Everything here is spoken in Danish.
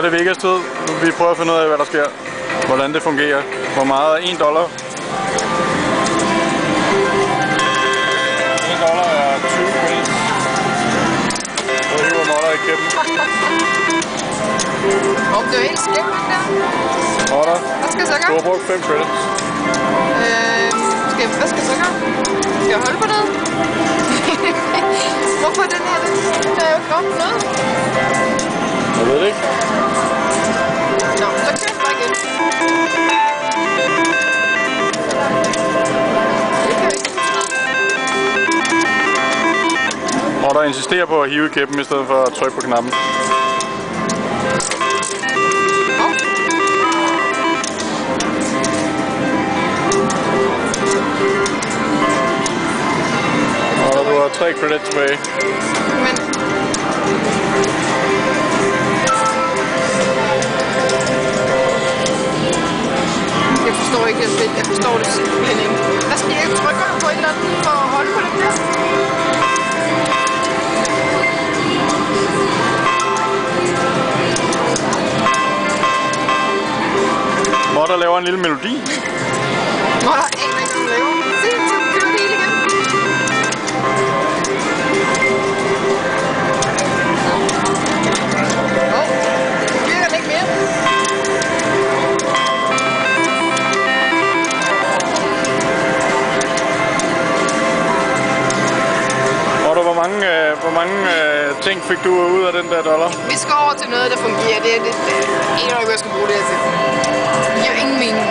er det Vegas tid. Vi prøver at finde ud af, hvad der sker. Hvordan det fungerer. Hvor meget er $1? $1 er 20 credits. Så hiver modder i kæppen. Det er helt skæmt, der. Modder. Hvad skal jeg så gøre? Du har brugt 5 credits. Hvad skal jeg så gøre? Skal jeg holde på noget? Hvorfor den her? Den er jo ikke godt noget. Jeg ved det ikke. Nå, så kører jeg bare igen. Det kan vi ikke. Modder insisterer på at hive i kæppen i stedet for at trykke på knappen. Og du har 3 credits tilbage. Men jeg forstår ikke det. Jeg forstår det simpelthen ikke. Hvad skal jeg trykke på et eller andet for at holde på det der? Modder laver en lille melodi. Modder aner ikke, hvad du laver. Se, så kører det hele igen. Virker den ikke mere? Modder, hvor mange ting fik du ud af den der dollar? Vi skal over til noget, der fungerer. Det er ikke noget, jeg skal bruge det her til. Det giver ingen mening.